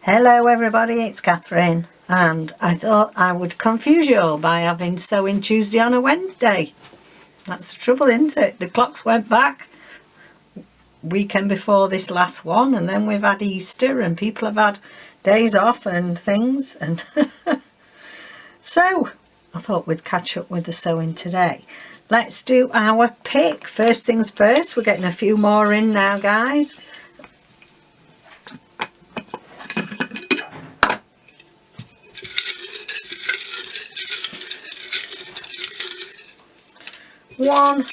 Hello everybody, it's Catherine, and I thought I would confuse you all by having Sewing Tuesday on a Wednesday. That's the trouble, isn't it? The clocks went back weekend before this last one, and then we've had Easter and people have had days off and things, and so I thought we'd catch up with the sewing today. Let's do our pick. First things first, we're getting a few more in now, guys. One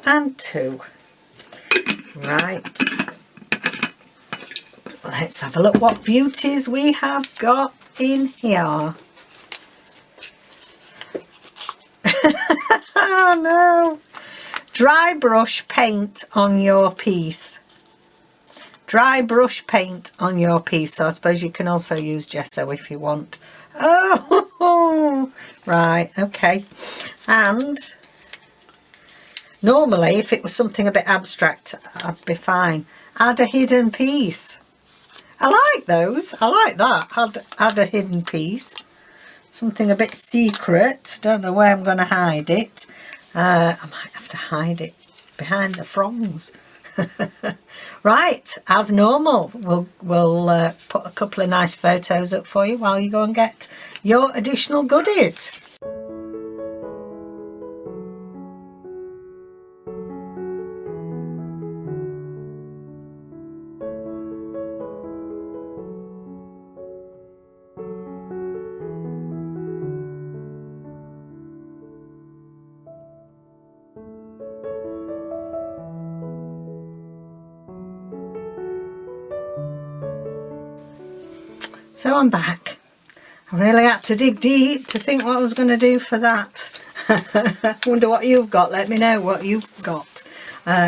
and two. Right, let's have a look what beauties we have got in here. Oh no! Dry brush paint on your piece. Dry brush paint on your piece. So I suppose you can also use gesso if you want. Oh, right, okay. And normally, if it was something a bit abstract, I'd be fine. Add a hidden piece. I like those. I like that. Add a hidden piece. Something a bit secret. Don't know where I'm going to hide it. I might have to hide it behind the fronds. Right, as normal, we'll put a couple of nice photos up for you while you go and get your additional goodies. So I'm back. I really had to dig deep to think what I was going to do for that. I wonder what you've got. Let me know what you've got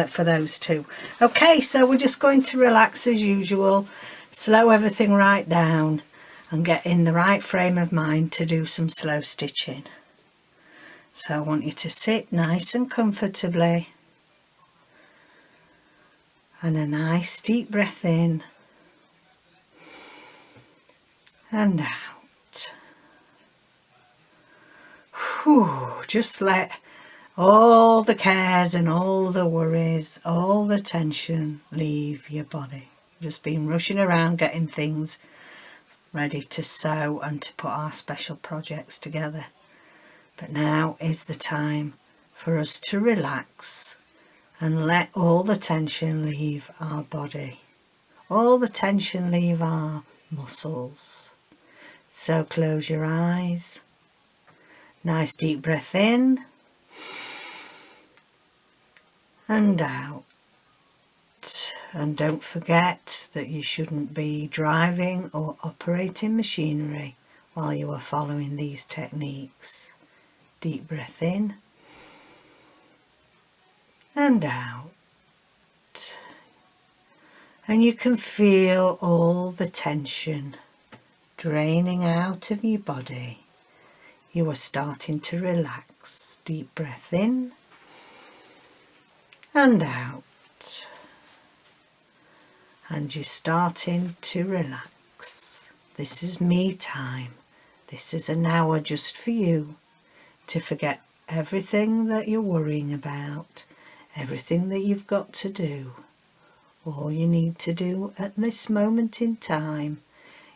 for those two. Okay, so we're just going to relax as usual, slow everything right down and get in the right frame of mind to do some slow stitching. So I want you to sit nice and comfortably and a nice deep breath in and out. Whew, just let all the cares and all the worries, all the tension leave your body. Just been rushing around getting things ready to sew and to put our special projects together. But now is the time for us to relax and let all the tension leave our body. All the tension leave our muscles. So close your eyes, nice deep breath in and out. And don't forget that you shouldn't be driving or operating machinery while you are following these techniques. Deep breath in and out. And you can feel all the tension draining out of your body. You are starting to relax. Deep breath in and out. And you're starting to relax. This is me time. This is an hour just for you to forget everything that you're worrying about, everything that you've got to do. All you need to do at this moment in time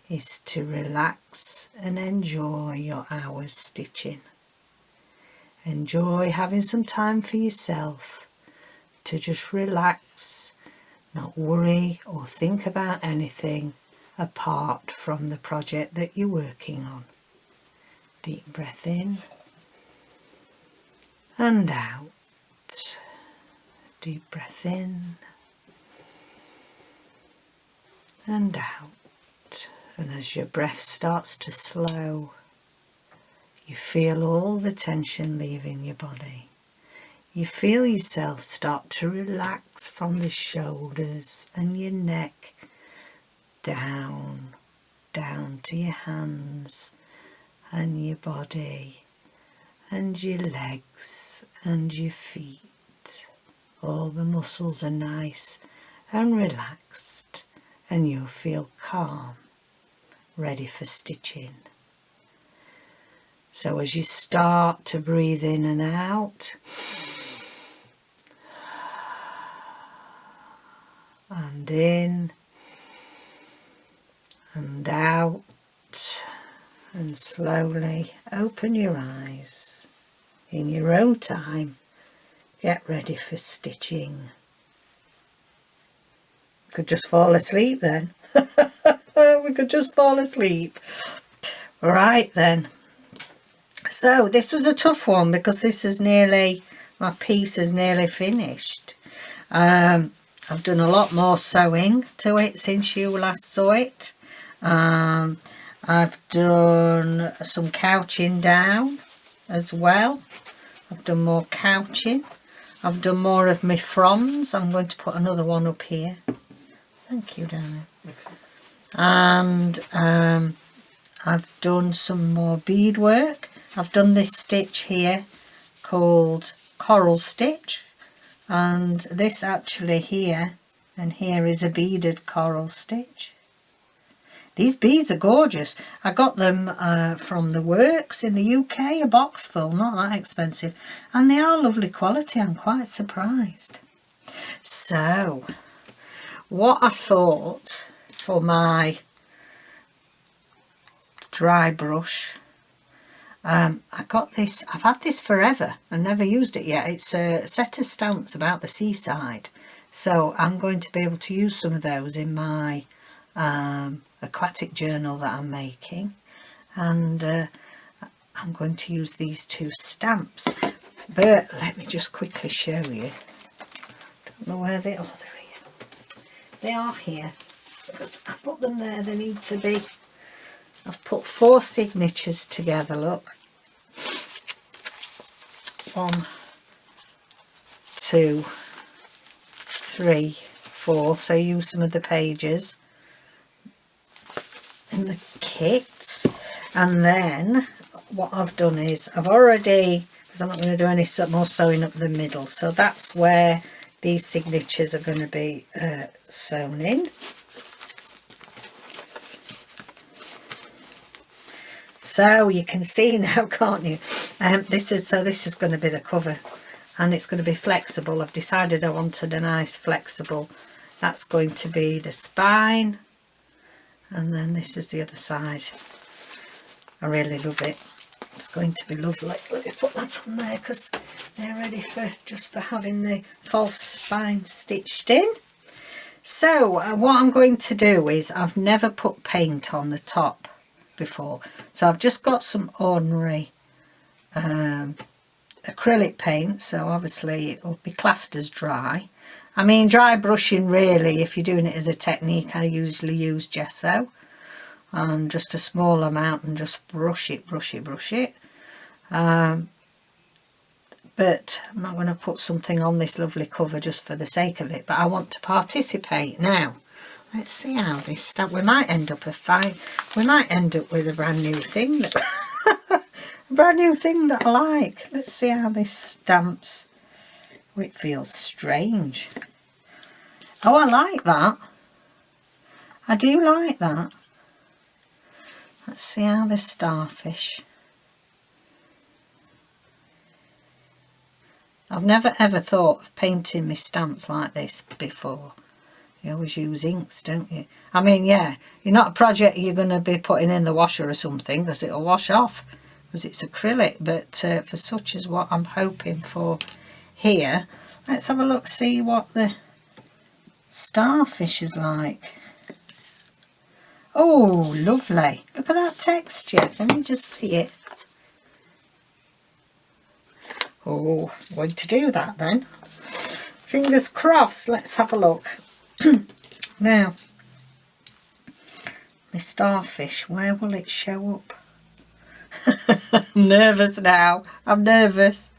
is to relax and enjoy your hours stitching. Enjoy having some time for yourself to just relax, not worry or think about anything apart from the project that you're working on. Deep breath in and out. Deep breath in and out. And as your breath starts to slow, you feel all the tension leaving your body. You feel yourself start to relax from the shoulders and your neck down to your hands and your body and your legs and your feet. All the muscles are nice and relaxed and you'll feel calm, ready for stitching. So as you start to breathe in and out, and in and out, and slowly open your eyes. In your own time, get ready for stitching. Could just fall asleep then. We could just fall asleep. Right then. So this was a tough one because this is nearly, my piece is nearly finished. I've done a lot more sewing to it since you last saw it. I've done some couching down as well. I've done more couching. I've done more of my fronds. I'm going to put another one up here. Thank you, darling. Okay. And I've done some more beadwork. I've done this stitch here called coral stitch, and this actually here and here is a beaded coral stitch. These beads are gorgeous. I got them from the Works in the UK, a box full, not that expensive, and they are lovely quality. I'm quite surprised. So what I thought for my dry brush, I got this, I've had this forever and never used it yet. It's a set of stamps about the seaside, so I'm going to be able to use some of those in my aquatic journal that I'm making, and I'm going to use these two stamps. But let me just quickly show you. Don't know where they are. Oh, they're here. They are here because I put them there. They need to be. I've put 4 signatures together, look. 1, 2, 3, 4. So use some of the pages in the kits. And then what I've done is I've already, because I'm not going to do any more sewing up the middle, so that's where these signatures are going to be sewn in. So you can see now, can't you? This is going to be the cover, and it's going to be flexible. I've decided I wanted a nice flexible. That's going to be the spine, and then this is the other side. I really love it. It's going to be lovely. Let me put that on there because they're ready for just for having the false spine stitched in. So what I'm going to do is, I've never put paint on the top before, so I've just got some ordinary acrylic paint, so obviously it'll be classed as dry. I mean, dry brushing really, if you're doing it as a technique, I usually use gesso and just a small amount and just brush it. But I'm not going to put something on this lovely cover just for the sake of it, but I want to participate. Now let's see how this starts. We might end up with a brand new thing that a brand new thing that I like. Let's see how this stamps. Oh, it feels strange. Oh, I like that. I do like that. Let's see how this starfish. I've never ever thought of painting my stamps like this before. You always use inks, don't you? I mean, yeah, you're not a project you're going to be putting in the washer or something, because it'll wash off because it's acrylic. But for such as what I'm hoping for here, let's have a look, see what the starfish is like. Oh, lovely. Look at that texture. Let me just see it. Oh, I'm going to do that then. Fingers crossed. Let's have a look. Now, my starfish, where will it show up? I'm nervous now. I'm nervous.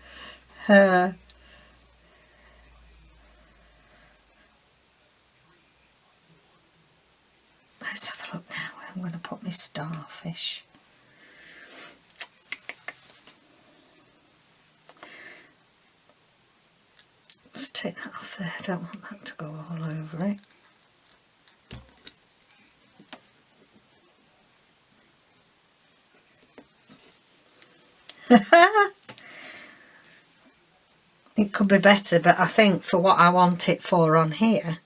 Let's have a look now. I'm going to put my starfish. Let's take that off there. I don't want that to go all over it. It could be better, but I think for what I want it for on here,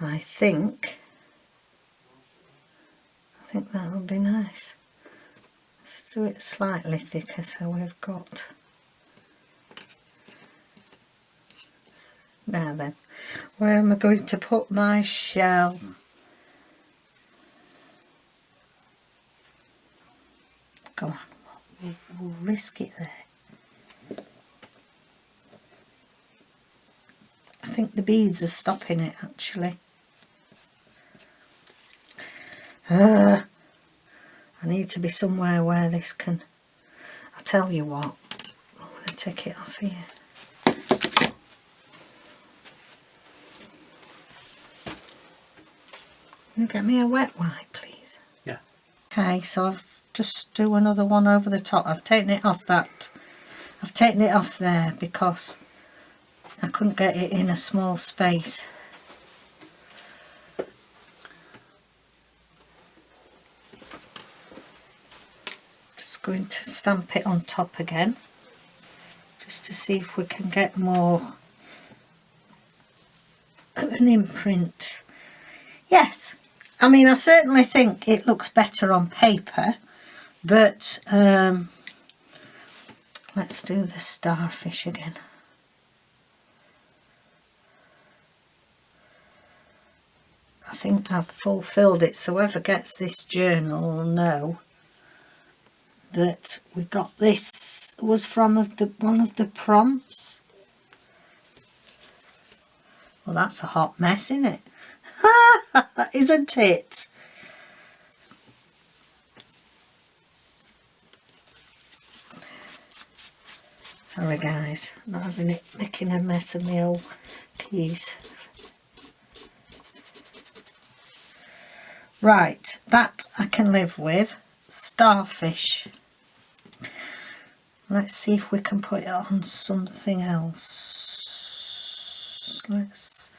I think that'll be nice. Let's do it slightly thicker so we've got... Now then, where am I going to put my shell? Go on, we'll risk it there. I think the beads are stopping it actually. I need to be somewhere where this can... I'll tell you what, I'm going to take it off here. Can you get me a wet wipe, please? Yeah. Okay, so I've just do another one over the top. I've taken it off that. I've taken it off there because I couldn't get it in a small space. Just going to stamp it on top again, just to see if we can get more of an imprint. Yes, I mean, I certainly think it looks better on paper, but let's do the starfish again. I think I've fulfilled it, so whoever gets this journal will know that we got this was from one of the prompts. Well, that's a hot mess, isn't it? Isn't it? Sorry guys, not having it making a mess of my old keys. Right, that I can live with. Starfish. Let's see if we can put it on something else. Let's...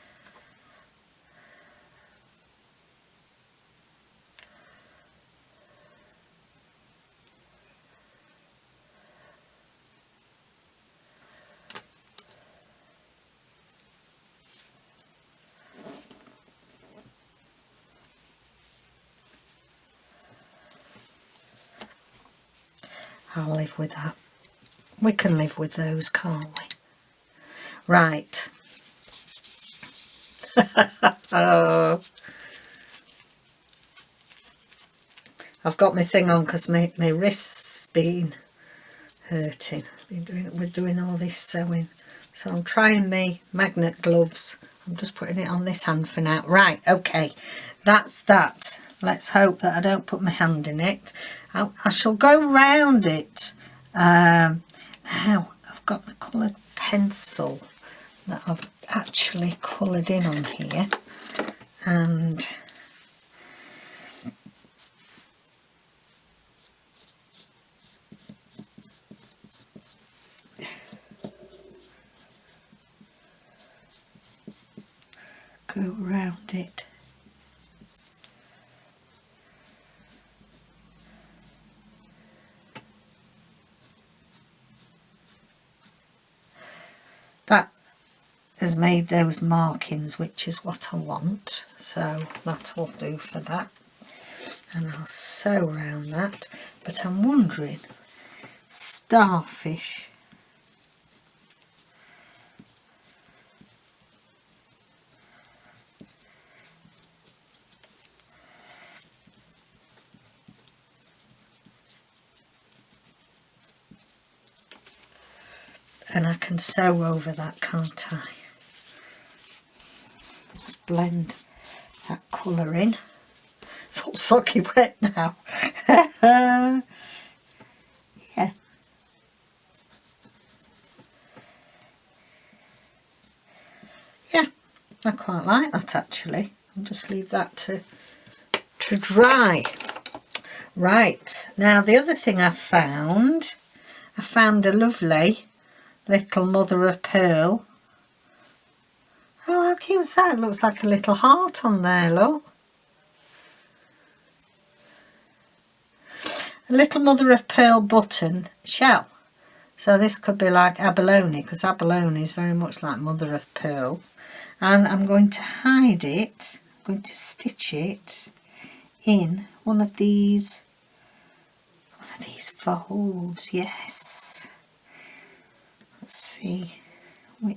I'll live with that. We can live with those, can't we? Right. Oh. I've got my thing on because my wrist's been hurting. We're doing all this sewing. So I'm trying my magnet gloves. I'm just putting it on this hand for now. Right, okay. That's that. Let's hope that I don't put my hand in it. I shall go round it. Now I've got the coloured pencil that I've actually coloured in on here, and go round it. That has made those markings, which is what I want, so that'll do for that, and I'll sew around that. But I'm wondering, starfish, and I can sew over that, can't I? Let's blend that colour in. It's all socky wet now. Yeah. Yeah, I quite like that actually. I'll just leave that to dry. Right, now the other thing I found a lovely little mother of pearl. Oh, how cute is that? It looks like a little heart on there, look. a little mother of pearl button shell. So this could be like abalone, because abalone is very much like mother of pearl. And I'm going to hide it, I'm going to stitch it in one of these folds. Yes. Let's see where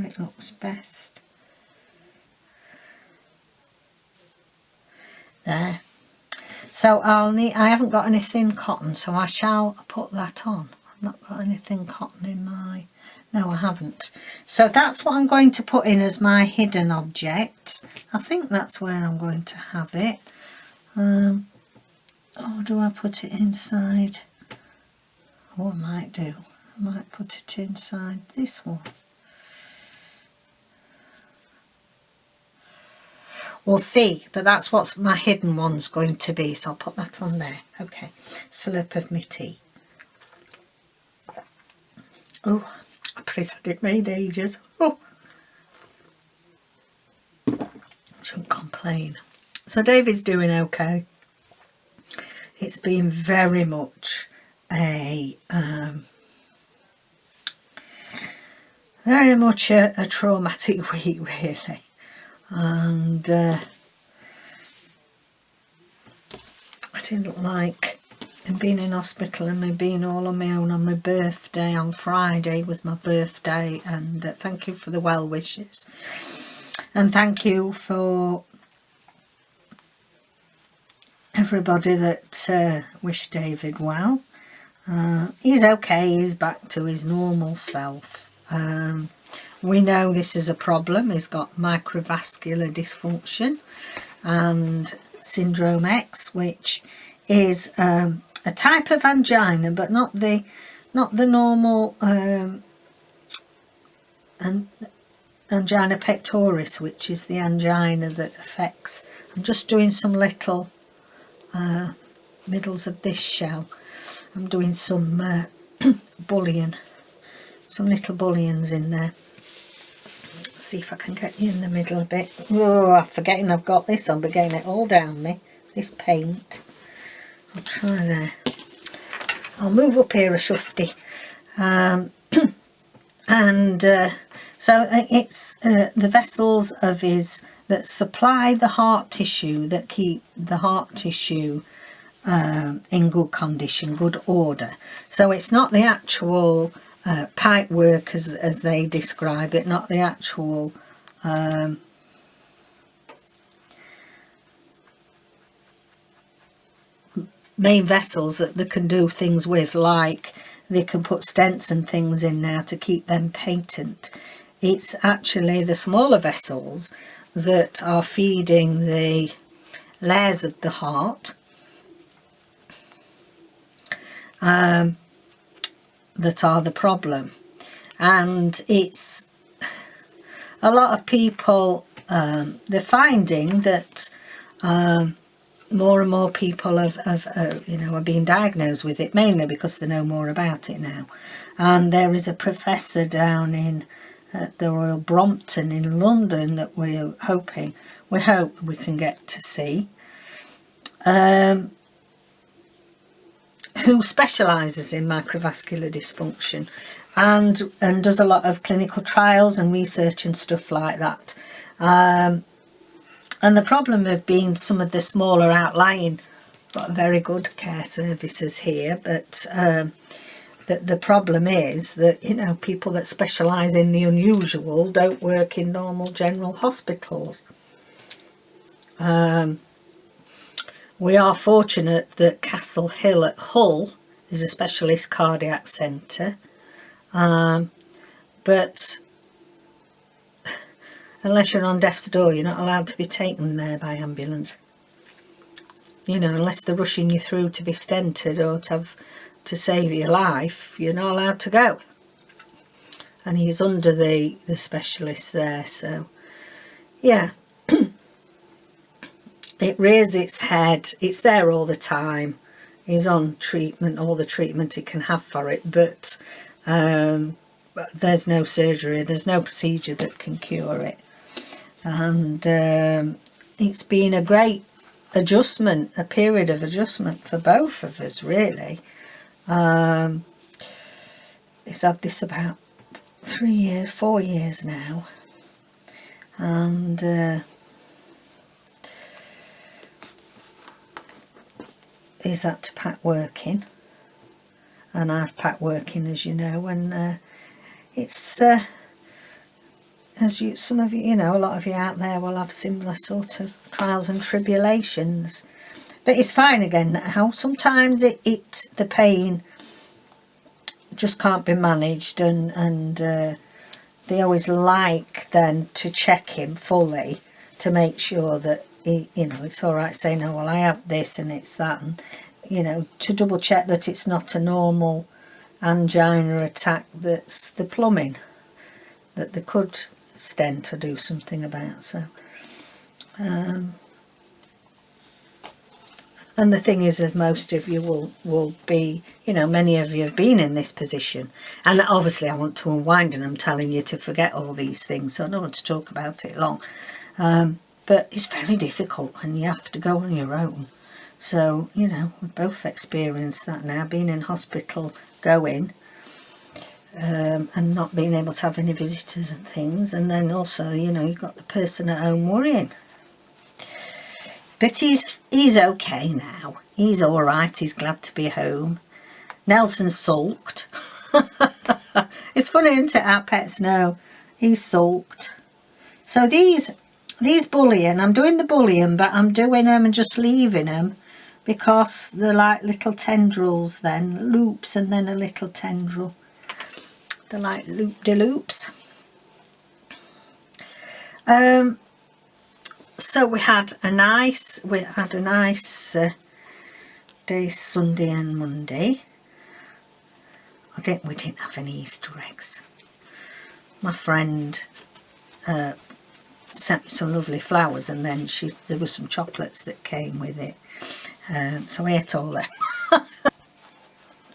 it looks best. There. So I haven't got any thin cotton, so I shall put that on. I've not got any thin cotton in my... No, I haven't. So that's what I'm going to put in as my hidden object. I think that's where I'm going to have it. Or do I put it inside? What I might do, I might put it inside this one. We'll see, but that's what my hidden one's going to be, so I'll put that on there. Okay, slurp of my tea. Oh, I pretty had it made ages. Oh, shouldn't complain. So David's doing okay. It's been very much a traumatic week, really. And I didn't like him being in hospital and me being all on my own on my birthday. On Friday was my birthday, and thank you for the well wishes, and thank you for everybody that wished David well. He's okay, he's back to his normal self. We know this is a problem. He's got microvascular dysfunction and syndrome X, which is a type of angina, but not the normal angina pectoris, which is the angina that affects. I'm just doing some little middles of this shell. I'm doing some bullion, some little bullions in there. See if I can get you in the middle a bit. Oh, I'm forgetting I've got this on, but getting it all down me, this paint. I'll try there. I'll move up here a shufty. So it's the vessels of his that supply the heart tissue, that keep the heart tissue in good condition, good order. So it's not the actual pipe work as they describe it, not the actual main vessels that they can do things with, like they can put stents and things in now to keep them patent. It's actually the smaller vessels that are feeding the layers of the heart that are the problem. And it's a lot of people, they're finding that more and more people are being diagnosed with it, mainly because they know more about it now. And there is a professor down in the Royal Brompton in London that we hope we can get to see, who specialises in microvascular dysfunction and does a lot of clinical trials and research and stuff like that. And the problem of being some of the smaller outlying, got very good care services here, but the problem is that, you know, people that specialise in the unusual don't work in normal general hospitals. We are fortunate that Castle Hill at Hull is a specialist cardiac centre, but unless you're on death's door, you're not allowed to be taken there by ambulance. You know, unless they're rushing you through to be stented or to save your life, you're not allowed to go. And he's under the specialist there, so yeah. It rears its head. It's there all the time. He's on treatment, all the treatment he can have for it, but there's no surgery, there's no procedure that can cure it. And it's been a great adjustment, a period of adjustment for both of us, really. He's had this about 3 years, 4 years now, and he's had to pack working, and I've packed working, as you know, and it's as you, some of you, a lot of you out there will have similar sort of trials and tribulations, but it's fine again now. Sometimes the pain just can't be managed, and they always like then to check him fully to make sure that it's all right saying, oh well, I have this and it's that, and to double check that it's not a normal angina attack, that's the plumbing that they could stent or do something about. So and the thing is that most of you will be, many of you have been in this position, and obviously I want to unwind, and I'm telling you to forget all these things, so I don't want to talk about it long, but it's very difficult and you have to go on your own. So we've both experienced that now, being in hospital, going and not being able to have any visitors and things, and then also you've got the person at home worrying. But he's okay now. He's all right. He's glad to be home. Nelson sulked. It's funny, isn't it? Our pets know he's sulked. So these bullying, I'm doing the bullying, but I'm doing them and just leaving them because they're like little tendrils. Then loops and then a little tendril. They're like loop-de-loops. So we had a nice day, Sunday and Monday. We didn't have any Easter eggs. My friend sent me some lovely flowers, and then there was some chocolates that came with it. So I ate all them.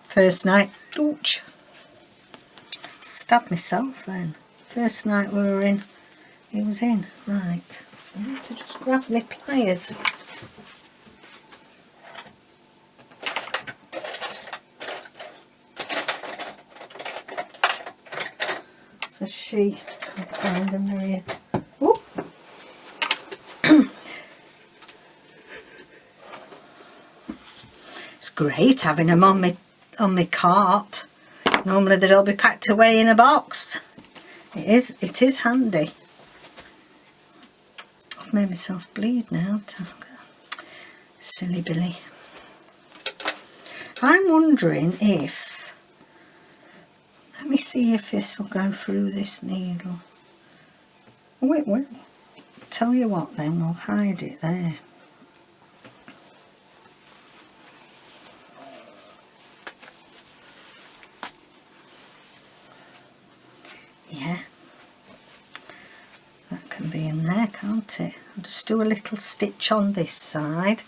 First night, ouch, stabbed myself then. First night we were in, he was in, right. I need to just grab my pliers. So she can't find them here. Oh. It's great having them on my cart. Normally they'd all be packed away in a box. It is handy. I've made myself bleed now. Silly Billy. I'm wondering if, let me see if this will go through this needle. Oh, it will. Tell you what then, we'll hide it there. Yeah. That can be in there, can't it? I'll just do a little stitch on this side.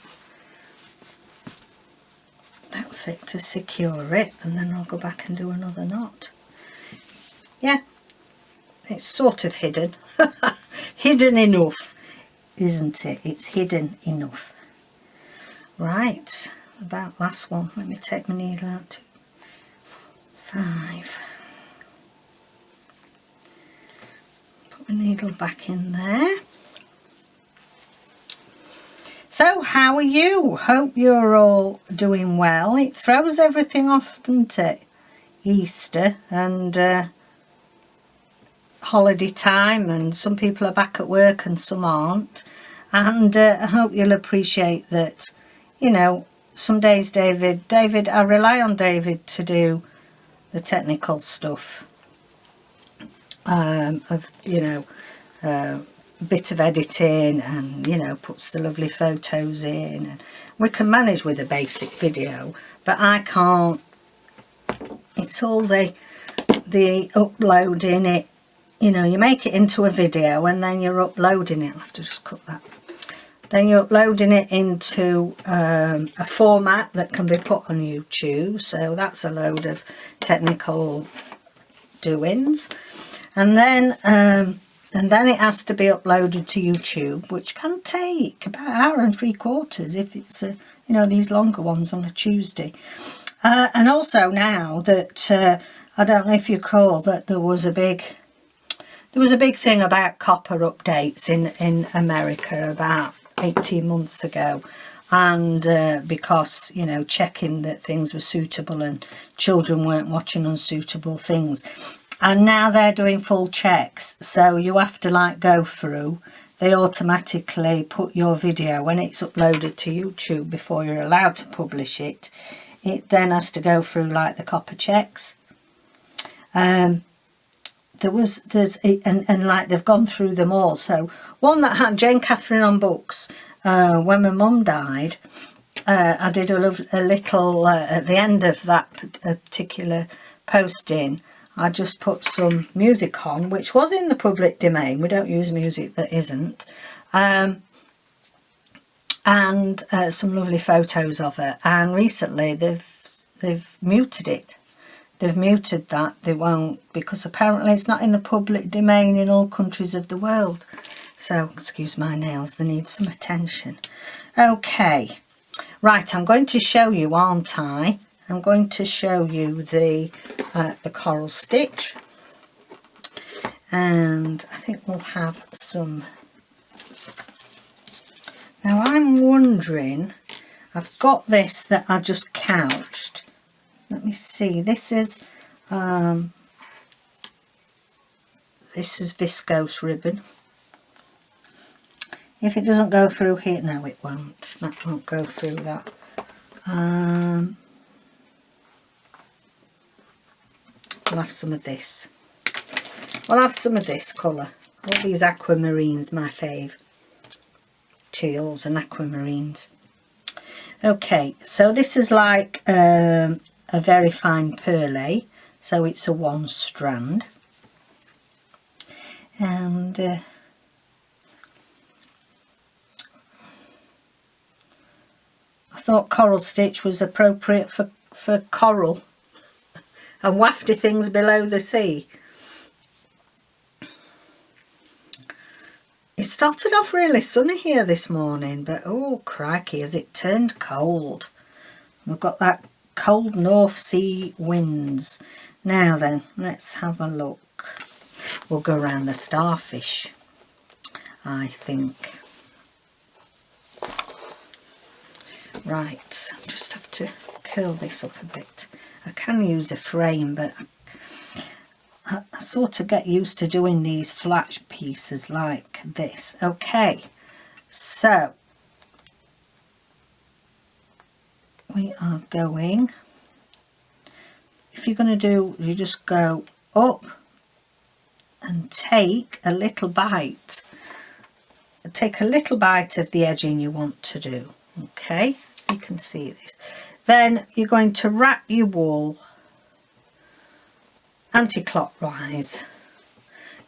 That's it, to secure it, and then I'll go back and do another knot. Yeah, it's sort of hidden. Hidden enough, isn't it? It's hidden enough. Right, about last one. Let me take my needle out. 5. Needle back in there. So how are you? Hope you're all doing well. It throws everything off, doesn't it? Easter and holiday time, and some people are back at work and some aren't, and I hope you'll appreciate that, some days David, I rely on David to do the technical stuff. Of a bit of editing, and puts the lovely photos in, and we can manage with a basic video, but I can't. It's all the uploading it. You make it into a video and then you're uploading it. I'll have to just cut that. Then you're uploading it into a format that can be put on YouTube, so that's a load of technical doings. And then and then it has to be uploaded to YouTube, which can take about an hour and 3/4 if it's a, you know, these longer ones on a Tuesday. And also now that I don't know if you recall that there was a big thing about copper updates in America about 18 months ago, and because, you know, checking that things were suitable and children weren't watching unsuitable things. And now they're doing full checks, so you have to like go through. They automatically put your video, when it's uploaded to YouTube, before you're allowed to publish it. It then has to go through like the copper checks. And like they've gone through them all. So one that had Jane Catherine on books, when my mum died, I did a little at the end of that particular posting. I just put some music on, which was in the public domain. We don't use music that isn't. And some lovely photos of her. And recently they've muted it. They've muted that. They won't, because apparently it's not in the public domain in all countries of the world. So, excuse my nails, they need some attention. Okay. Right, I'm going to show you, aren't I? I'm going to show you the coral stitch, and I think we'll have some. Now I'm wondering, I've got this that I just couched. Let me see. This is viscose ribbon. If it doesn't go through here, no, it won't. That won't go through that. We'll have some of this. We'll have some of this colour. All these aquamarines, my fave. Teals and aquamarines. Okay, so this is like a very fine pearly. So it's a 1 strand. And I thought coral stitch was appropriate for coral and wafty things below the sea. It started off really sunny here this morning, but oh crikey, has it turned cold. We've got that cold North Sea winds. Now then, let's have a look. We'll go around the starfish, I think. Right, just have to curl this up a bit. I can use a frame, but I sort of get used to doing these flat pieces like this. Okay, so we are going, if you're going to do, you just go up and take a little bite. Take a little bite of the edging you want to do. Okay, you can see this. Then you're going to wrap your wool anti-clockwise.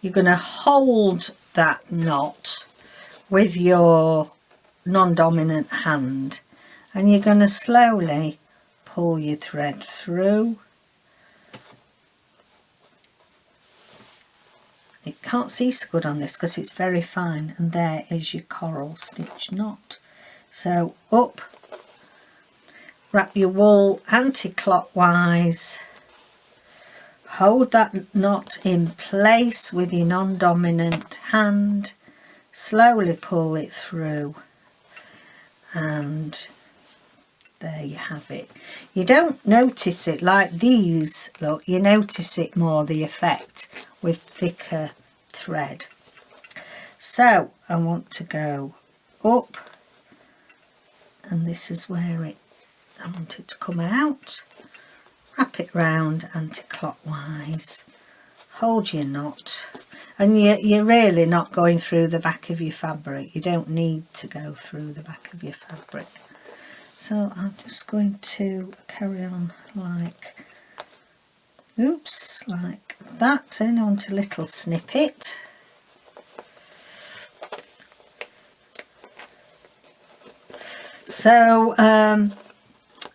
You're going to hold that knot with your non-dominant hand, and you're going to slowly pull your thread through. It can't see so good on this because it's very fine, and there is your coral stitch knot. So up, wrap your wool anti-clockwise, hold that knot in place with your non-dominant hand, slowly pull it through, and there you have it. You don't notice it like these, look, you notice it more, the effect, with thicker thread. So I want to go up, and this is where I want it to come out. Wrap it round anti-clockwise, hold your knot, and you're really not going through the back of your fabric. You don't need to go through the back of your fabric. So I'm just going to carry on like, oops, like that. Turn on to a little snippet. So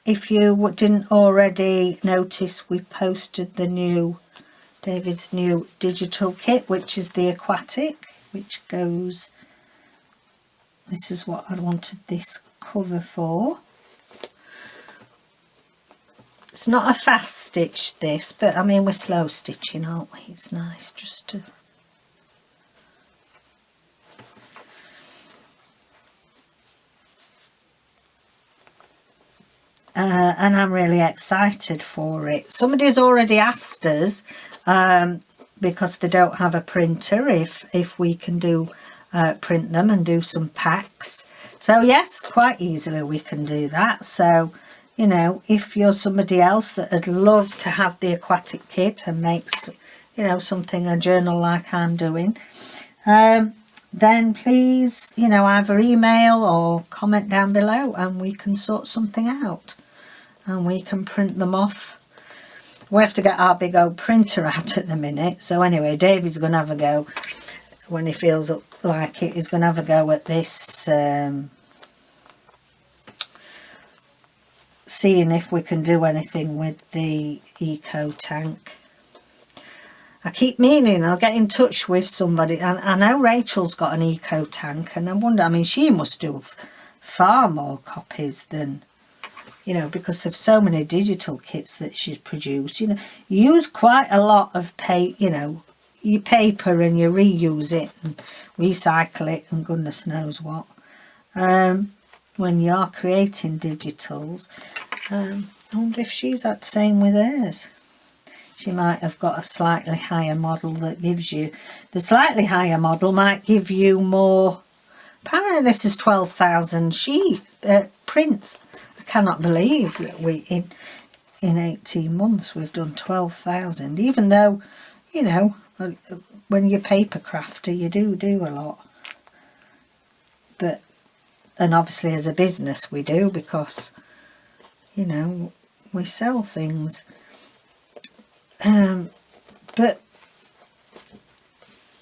if you didn't already notice, we posted the new David's new digital kit, which is the aquatic, which goes, this is what I wanted this cover for. It's not a fast stitch this, but I mean we're slow stitching, aren't we? It's nice just to and I'm really excited for it. Somebody's already asked us, because they don't have a printer, if we can do print them and do some packs. So yes, quite easily we can do that. So, you know, if you're somebody else that would love to have the aquatic kit and makes, you know, something, a journal like I'm doing, then please, you know, either email or comment down below and we can sort something out and we can print them off. We have to get our big old printer out at the minute. So anyway, David's going to have a go when he feels like it. He's going to have a go at this, seeing if we can do anything with the eco tank. I keep meaning I'll get in touch with somebody, and I know Rachel's got an eco tank, and I wonder, I mean, she must do far more copies than, you know, because of so many digital kits that she's produced. You know, you use quite a lot of you know, your paper, and you reuse it and recycle it and goodness knows what. When you're creating digitals, I wonder if she's that same with hers. She might have got a slightly higher model that gives you, the slightly higher model might give you more. Apparently this is 12,000 prints. I cannot believe that we in 18 months we've done 12,000, even though, you know, when you're paper crafter you do a lot. But, and obviously as a business we do, because, you know, we sell things. But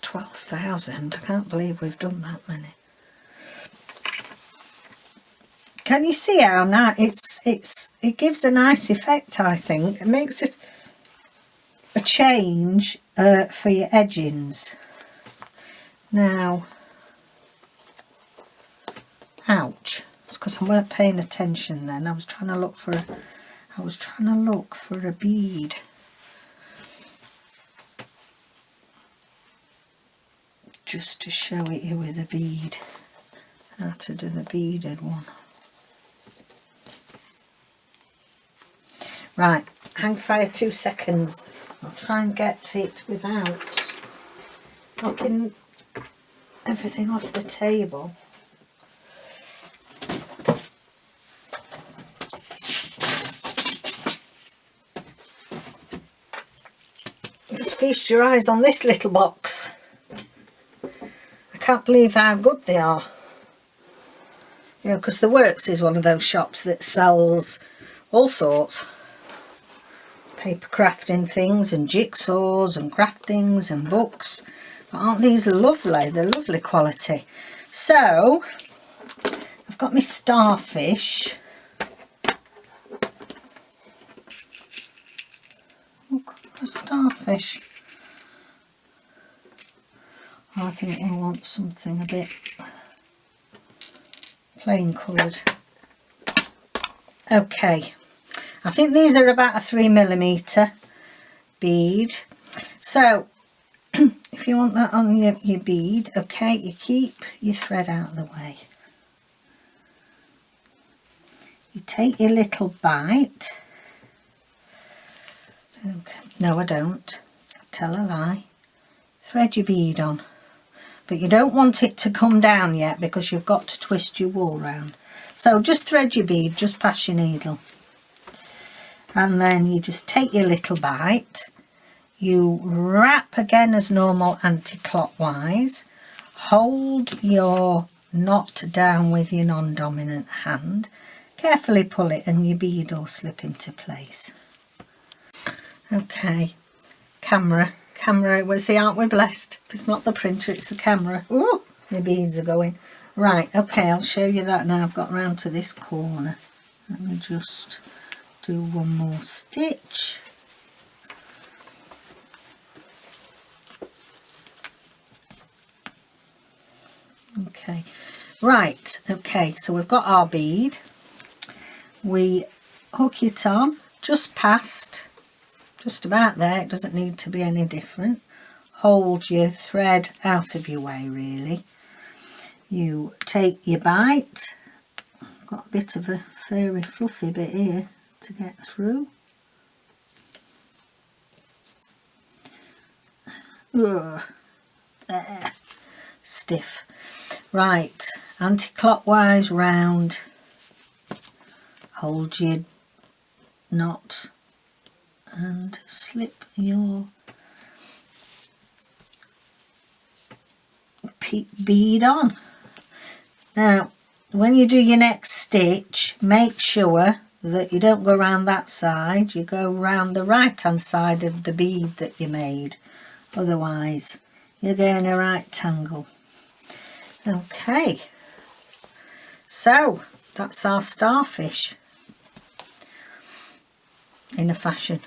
12,000, I can't believe we've done that many. Can you see how nice it gives a nice effect, I think. It makes a change for your edgings. Now, ouch, it's because I weren't paying attention then. I was trying to look for a bead. Just to show it you with a bead, how to do the beaded one. Right, hang fire 2 seconds. I'll try and get it without knocking everything off the table. Just feast your eyes on this little box. I can't believe how good they are. You know, because the Works is one of those shops that sells all sorts. Paper crafting things and jigsaws and craft things and books. But aren't these lovely? They're lovely quality. So, I've got my starfish. Look, a starfish. I think we'll want something a bit plain coloured. Okay, I think these are about a 3mm bead. So if you want that on your bead, okay, you keep your thread out of the way. You take your little bite. Okay. No, I don't. I tell a lie. Thread your bead on. But you don't want it to come down yet because you've got to twist your wool round. So just thread your bead just past your needle. And then you just take your little bite. You wrap again as normal anti-clockwise. Hold your knot down with your non-dominant hand. Carefully pull it and your bead will slip into place. Okay, camera, well, see, aren't we blessed? If it's not the printer, it's the camera. Ooh, my beads are going. Right, okay, I'll show you that now I've got round to this corner. Let me just do one more stitch. Right, okay, so we've got our bead. We hook it on just past, just about there. It doesn't need to be any different. Hold your thread out of your way, really. You take your bite. Got a bit of a furry fluffy bit here to get through. Ugh. Stiff. Right, anti-clockwise round. Hold your knot and slip your bead on. Now when you do your next stitch, make sure that you don't go around that side, you go around the right hand side of the bead that you made, otherwise you're getting a right tangle. Okay, so that's our starfish in a fashion.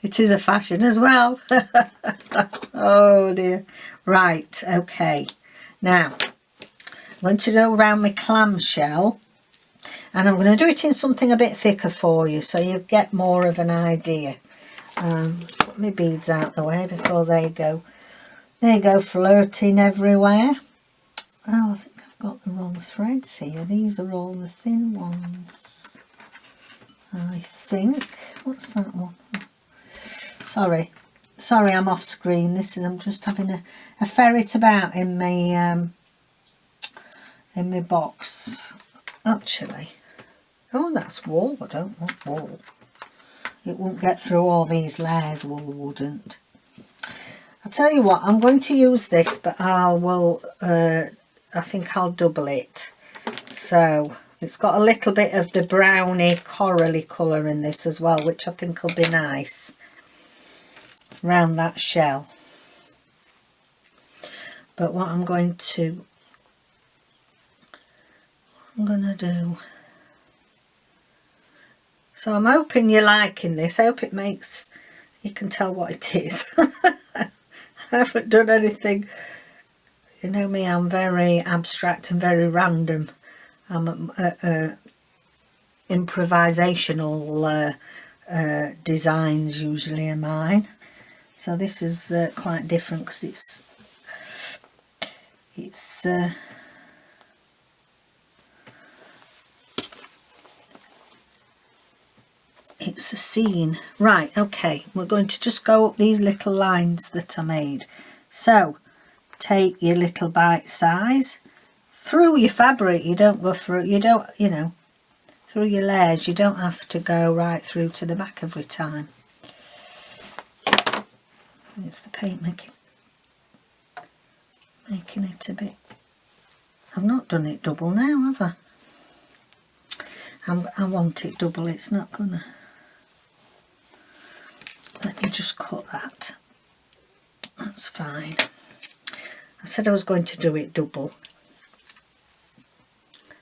It is a fashion as well. Oh dear. Right, okay, now I'm going to go around my clamshell, and I'm going to do it in something a bit thicker for you so you get more of an idea. Let's put my beads out the way before they go floating everywhere. Oh, I think I've got the wrong threads here. These are all the thin ones, I think. What's that one? Sorry, I'm off screen. I'm just having a ferret about in my box. Actually, oh, that's wool. I don't want wool. It won't get through all these layers. Wool wouldn't. I'll tell you what, I'm going to use this, but I think I'll double it. So it's got a little bit of the browny corally colour in this as well, which I think will be nice around that shell. But what I'm going to do, so I'm hoping you're liking this. I hope it makes, you can tell what it is. I haven't done anything, you know me, I'm very abstract and very random. I'm improvisational designs usually are mine. So this is quite different because it's a scene. Right, okay, we're going to just go up these little lines that I made. So take your little bite size through your fabric. You don't go through, through your layers. You don't have to go right through to the back every time. It's the paint making it a bit. I've not done it double now, have I? I want it double. It's not gonna. Let me just cut that. That's fine. I said I was going to do it double.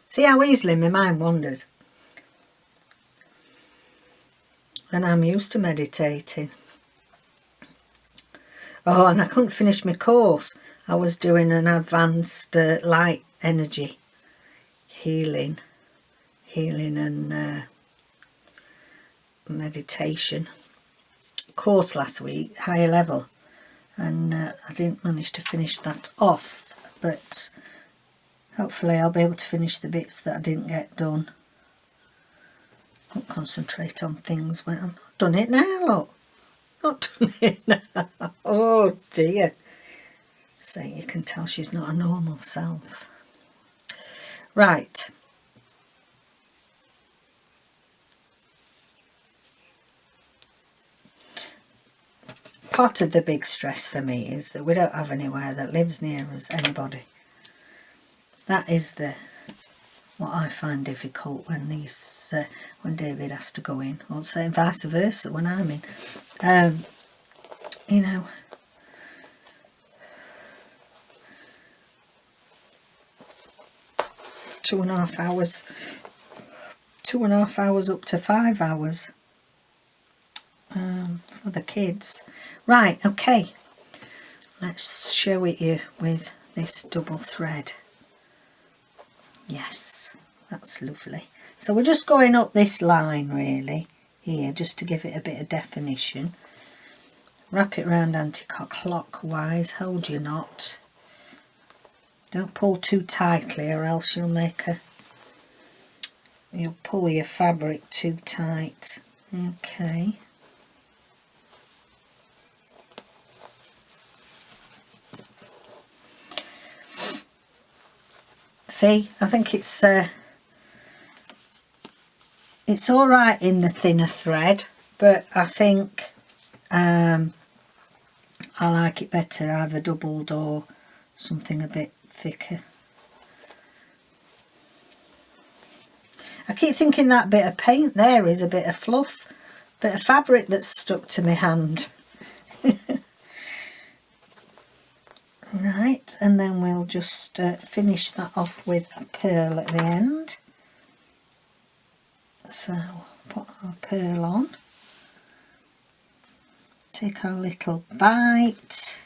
See how easily my mind wandered. And I'm used to meditating. Oh, and I couldn't finish my course. I was doing an advanced light energy healing and meditation course last week, higher level, and I didn't manage to finish that off, but hopefully I'll be able to finish the bits that I didn't get done. Don't concentrate on things when I'm not done it now, look. Not done it now. Oh dear. So you can tell she's not a normal self. Right. Part of the big stress for me is that we don't have anywhere that lives near us, anybody. That is what I find difficult when when David has to go in, or say vice versa when I'm in. You know, two and a half hours up to 5 hours for the kids. Right, okay, let's show it you with this double thread. Yes, that's lovely. So we're just going up this line really here, just to give it a bit of definition. Wrap it round anti-clockwise, hold your knot. Don't pull too tightly or else you'll pull your fabric too tight. Okay. See, I think it's all right in the thinner thread, but I think I like it better either doubled or something a bit thicker. I keep thinking that bit of paint there is a bit of fluff, bit of fabric that's stuck to my hand. Right, and then we'll just finish that off with a pearl at the end. So put our pearl on, take our little bite,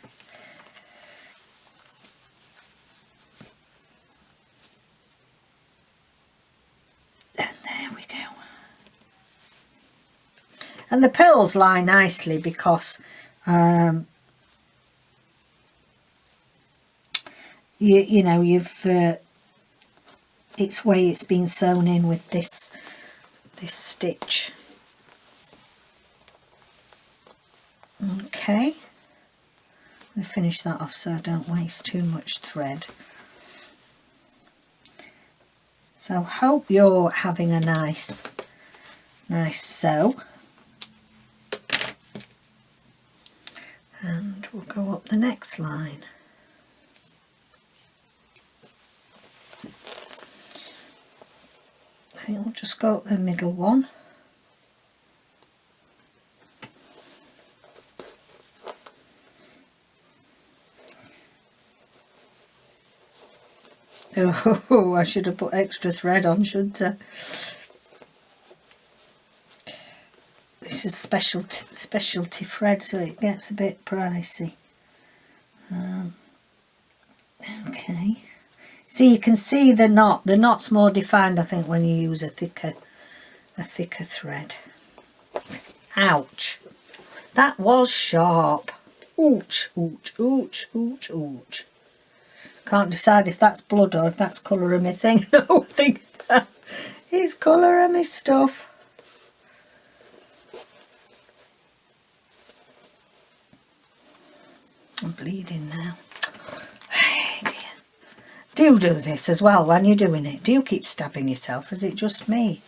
and there we go. And the pearls lie nicely because you know, it's way it's been sewn in with this stitch. Okay, I'm going to finish that off so I don't waste too much thread. So hope you're having a nice sew, and we'll go up the next line. I think we'll just go up the middle one. Oh, I should have put extra thread on, shouldn't I? This is specialty thread, so it gets a bit pricey. Okay. See, you can see the knot. The knot's more defined, I think, when you use a thicker thread. Ouch! That was sharp. Ouch! Ouch! Ouch! Ouch! Ouch! Can't decide if that's blood or if that's colour of my thing. No, I think that is colour of my stuff. I'm bleeding now. Do this as well when you're doing it. Do you keep stabbing yourself? Is it just me?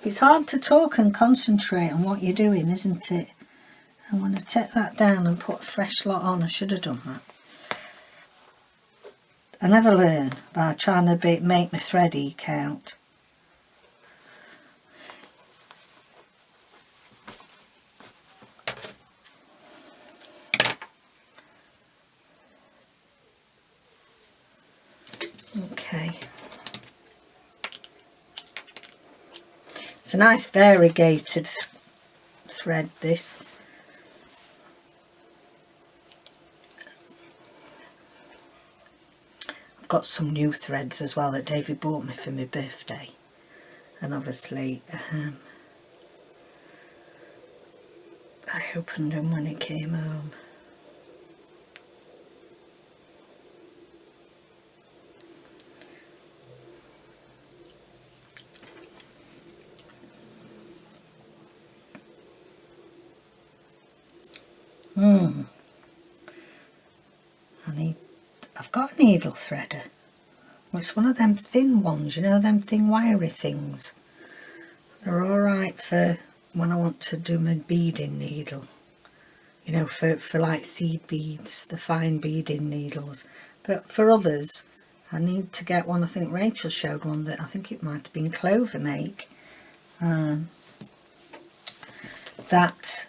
It's hard to talk and concentrate on what you're doing, isn't it? I want to take that down and put a fresh lot on. I should have done that. I never learn by trying to make my thread eke out. Okay. It's a nice variegated thread, this. I've got some new threads as well that David bought me for my birthday, and obviously I opened them when he came home. I've got a needle threader. Well, it's one of them thin ones, you know, them thin wiry things. They're alright for when I want to do my beading needle. You know, for like seed beads, the fine beading needles. But for others, I need to get one. I think Rachel showed one that I think it might have been Clover make. That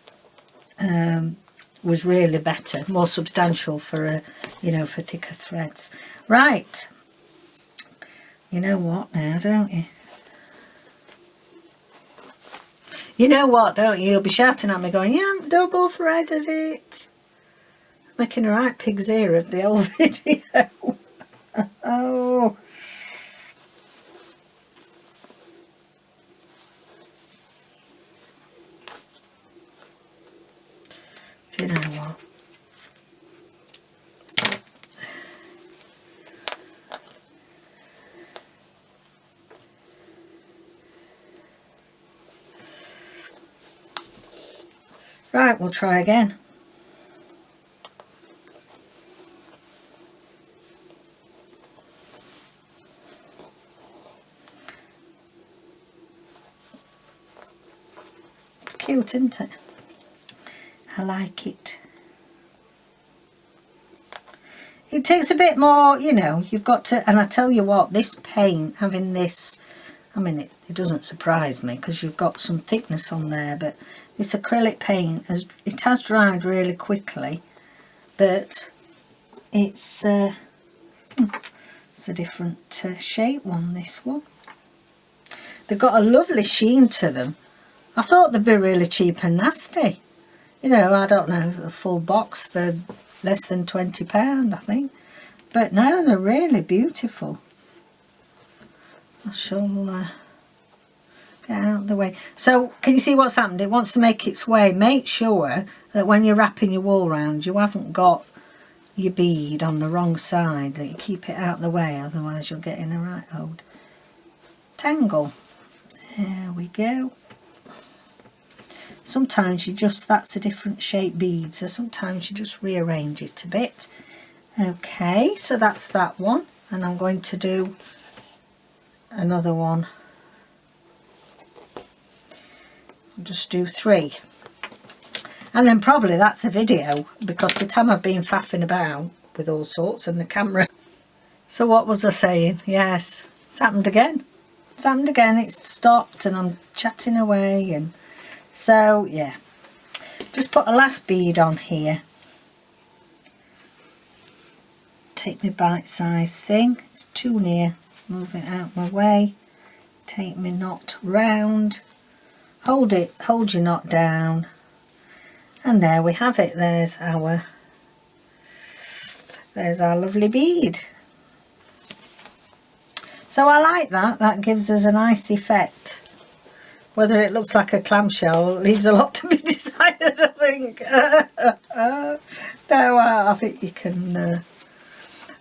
was really better, more substantial for you know, for thicker threads. Right, you know what now, don't you? You know what, don't you? You'll be shouting at me going, you haven't double threaded it. Making a right pig's ear of the old video. Oh. Do you know what? Right, we'll try again. It's cute, isn't it? I like it. It takes a bit more, you know, you've got to, and I tell you what, this paint, having this, I mean, it doesn't surprise me because you've got some thickness on there, but this acrylic paint, it has dried really quickly, but it's a different shape one, this one. They've got a lovely sheen to them. I thought they'd be really cheap and nasty. You know, I don't know, a full box for less than £20, I think. But no, they're really beautiful. I shall get out of the way. So, can you see what's happened? It wants to make its way. Make sure that when you're wrapping your wool round, you haven't got your bead on the wrong side, that you keep it out of the way, otherwise you'll get in a right old tangle. There we go. Sometimes that's a different shape bead, so sometimes you just rearrange it a bit. Okay, so that's that one, and I'm going to do another one. I'll just do 3. And then probably that's a video, because by the time I've been faffing about with all sorts and the camera. So what was I saying? Yes, it's happened again. It's happened again. It's stopped and I'm chatting away, and so yeah. Just put a last bead on here. Take my bite-sized thing. It's too near. Move it out my way. Take my knot round. Hold your knot down. And there we have it. There's our lovely bead. So I like that. That gives us a nice effect. Whether it looks like a clamshell leaves a lot to be desired, I think. No, I think you can,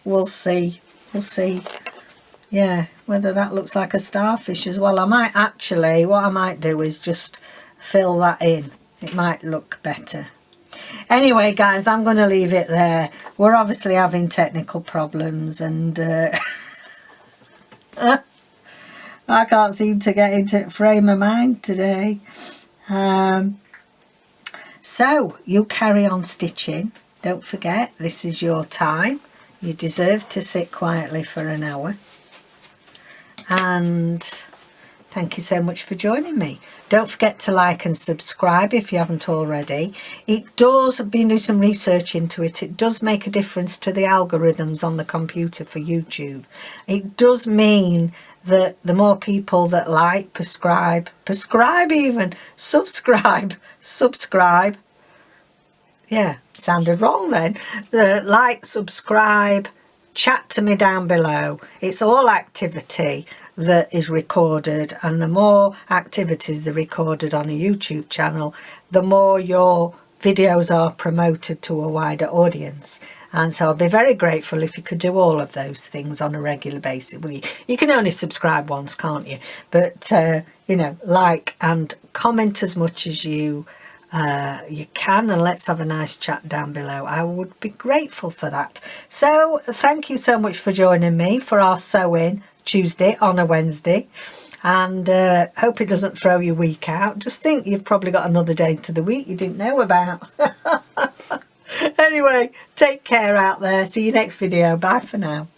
we'll see. We'll see. Yeah, whether that looks like a starfish as well. What I might do is just fill that in. It might look better. Anyway, guys, I'm going to leave it there. We're obviously having technical problems, and I can't seem to get into frame of mind today. So you carry on stitching. Don't forget, this is your time. You deserve to sit quietly for an hour. And thank you so much for joining me. Don't forget to like and subscribe if you haven't already. It does, I've been doing some research into it, it does make a difference to the algorithms on the computer for YouTube. It does mean that the more people that like, subscribe, yeah, sounded wrong then. Like, subscribe, chat to me down below. It's all activity that is recorded, and the more activities are recorded on a YouTube channel, the more your videos are promoted to a wider audience. And so I'd be very grateful if you could do all of those things on a regular basis. Well, you can only subscribe once, can't you? But you know, like and comment as much as you can, and let's have a nice chat down below. I would be grateful for that. So thank you so much for joining me for our sew-in Tuesday on a Wednesday, and hope it doesn't throw your week out. Just think you've probably got another day to the week you didn't know about. Anyway, take care out there. See you next video. Bye for now.